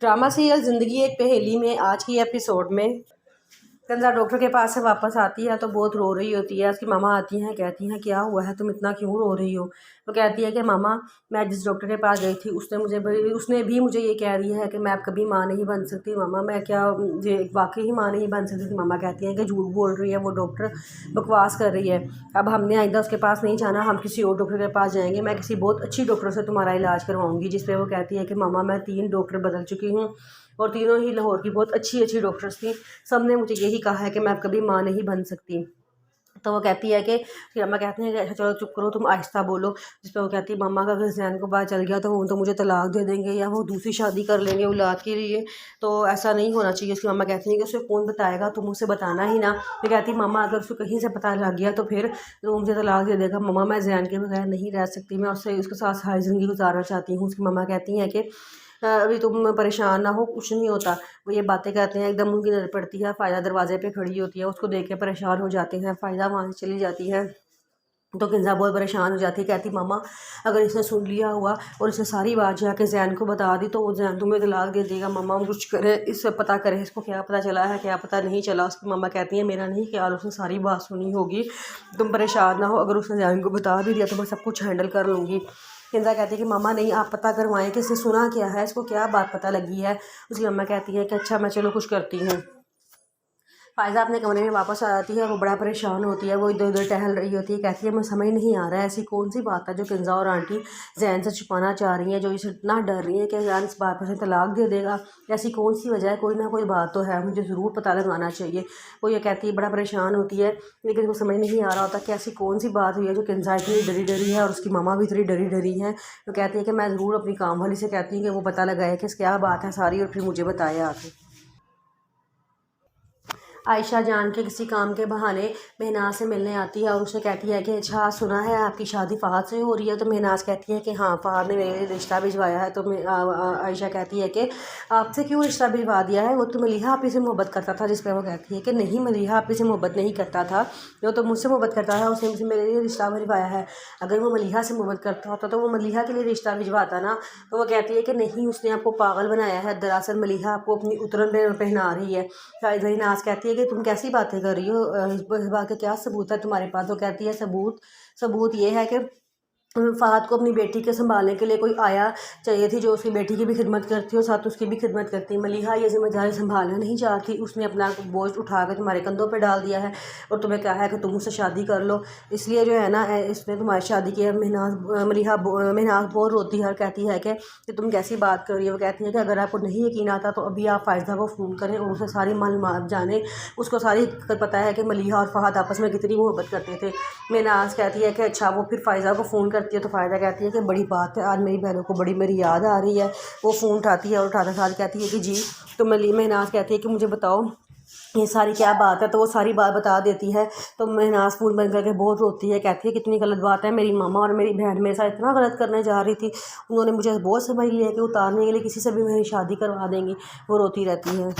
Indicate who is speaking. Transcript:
Speaker 1: Drama serial ज़िंदगी एक पहेली में आज की एपिसोड में कंजा डॉक्टर के पास से वापस आती है तो बहुत रो रही होती है। उसकी मामा आती हैं, कहती हैं क्या हुआ है, तुम इतना क्यों रो रही हो। तो कहती है कि मामा, मैं जिस डॉक्टर के पास गई थी उसने भी मुझे ये कह दिया है कि मैं अब कभी माँ नहीं बन सकती। मामा मैं क्या ये वाकई ही माँ नहीं बन सकती थी। मामा कहती हैं कि झूठ बोल रही है, वो डॉक्टर बकवास कर रही है। अब हमने आइंदा उसके पास नहीं जाना, हम किसी और डॉक्टर के पास जाएंगे। मैं किसी बहुत अच्छी डॉक्टर से तुम्हारा इलाज करवाऊंगी। जिस पे वो कहती है कि मामा मैं 3 डॉक्टर बदल चुकी हूँ और तीनों ही लाहौर की बहुत अच्छी अच्छी डॉक्टर्स थी। सब ने मुझे यही कहा है कि मैं अब कभी माँ नहीं बन सकती। तो वो कहती है कि फिर अम्मा कहती हैं कि अच्छा चलो चुप करो, तुम आहिस्ता बोलो। जिस पर वो कहती है मामा का अगर जैन को पता चल गया तो वो तो मुझे तलाक दे देंगे या वो दूसरी शादी कर लेंगे औलाद के लिए। तो ऐसा नहीं होना चाहिए। उसकी मामा कहती हैं कि उसे कौन बताएगा, तुम उसे बताना ही ना। फिर कहती है मामा अगर उसको कहीं से पता लग गया तो फिर वो मुझे तलाक दे देगा। मामा मैं जैन के बगैर नहीं रह सकती, मैं उसके साथ सारी ज़िंदगी गुजारना चाहती हूँ। उसकी मामा कहती हैं कि अभी तुम परेशान ना हो, कुछ नहीं होता। वो ये बातें कहते हैं, एकदम उनकी नज़र पड़ती है फ़ायदा दरवाजे पे खड़ी होती है। उसको देख के परेशान हो जाते हैं। फ़ायदा वहाँ से चली जाती है तो किंजा बहुत परेशान हो जाती है। कहती मामा अगर इसने सुन लिया हुआ और इसने सारी बात जाके जैन को बता दी तो वो जैन तुम्हें तलाक दे देगा। मामा कुछ करे, इससे पता करे इसको क्या पता चला है क्या पता नहीं चला। उसकी मामा कहती है मेरा नहीं ख्याल उसने सारी बात सुनी होगी, तुम परेशान ना हो। अगर उसने जैन को बता भी दिया तो मैं सब कुछ हैंडल कर लूँगी। किंजा कहती है कि मामा नहीं, आप पता करवाएं कि इसने सुना क्या है, इसको क्या बात पता लगी है। उसकी मम्मा कहती है कि अच्छा मैं चलो कुछ करती हूँ। फ़ायज़ा अपने कमरे में वापस आ जाती है। वो बड़ा परेशान होती है, वो इधर उधर टहल रही होती है। कहती है मैं समझ नहीं आ रहा है ऐसी कौन सी बात है जो किंजा और आंटी जैन से छुपाना चाह रही हैं, जो इसे इतना डर रही है कि जैन इस बात पर से तलाक दे देगा। ऐसी कौन सी वजह है, कोई ना कोई बात तो है, मुझे ज़रूर पता लगाना चाहिए। वो ये कहती है, बड़ा परेशान होती है, लेकिन वो समझ नहीं आ रहा होता कि ऐसी कौन सी बात हुई है जो किंजा इतनी डरी डरी है और उसकी मामा भी इतनी डरी डरी है। तो कहती है कि मैं ज़रूर अपनी काम वाली से कहती हूँ कि वो पता लगाए कि क्या बात है सारी और फिर मुझे बताए आके। आयशा जान के किसी काम के बहाने महनाज से मिलने आती है और उसे कहती है कि अच्छा सुना है आपकी शादी फ़हद से हो रही है। तो महनाज कहती है कि हाँ फ़हद ने मेरे लिए रिश्ता भिजवाया है। तो आयशा कहती है कि आपसे क्यों रिश्ता भिजवा दिया है, वो तो मलीहा आपी से मोहब्बत करता था। जिस पर वो कहती है कि नहीं, मलीहा आपी से मोहब्बत नहीं करता था, जो तो मुझसे मोहब्बत करता था उसने मुझे मेरे लिए रिश्ता भिजवाया है। अगर वो मलीहा से मोहब्बत करता होता तो वो मलीहा के लिए रिश्ता भिजवाता ना। तो वो कहती है कि नहीं, उसने आपको पागल बनाया है, दरअसल मलीहा आपको अपनी उतरन पहना रही है। नाज कहती है कि तुम कैसी बातें कर रही हो, इस बात का क्या सबूत है तुम्हारे पास। तो कहती है सबूत ये है कि फ़हद को अपनी बेटी के संभालने के लिए कोई आया चाहिए थी जो उसकी बेटी की भी खिदमत करती और साथ उसकी भी खिदमत करती। मलीहा ये जिम्मेदारी संभालना नहीं चाहती, उसने अपना बोझ उठा कर तुम्हारे कंधों पे डाल दिया है और तुम्हें कहा है कि तुम उससे शादी कर लो। इसलिए जो है ना, इसने तुम्हारी शादी की है। महनाज बहुत रोती है और कहती है कि तुम कैसी बात कर रही हो। वो कहती है कि अगर आपको नहीं यकीन आता तो अभी आप फ़ायज़ा को फ़ोन करें और उसे सारी मालूमात जानें। उसको सारी पता है कि मलीहा और फ़हद आपस में कितनी मोहब्बत करते थे। महनाज कहती है कि अच्छा, वो फिर फ़ायज़ा को फ़ोन करती है। तो फ़ायदा कहती है कि बड़ी बात है, आज मेरी बहनों को बड़ी मेरी याद आ रही है। वो फ़ोन उठाती है और उठाते साथ कहती है कि जी। तो महनाज कहती है कि मुझे बताओ ये सारी क्या बात है। तो वो सारी बात बता देती है। तो महनाज फ़ोन बंद करके बहुत रोती है, कहती है कितनी गलत बात है, मेरी मामा और मेरी बहन मेरे साथ इतना गलत करने जा रही थी, उन्होंने मुझे बहुत समझ लिया कि उतारने के लिए किसी से भी मेरी शादी करवा देंगी। वो रोती रहती है।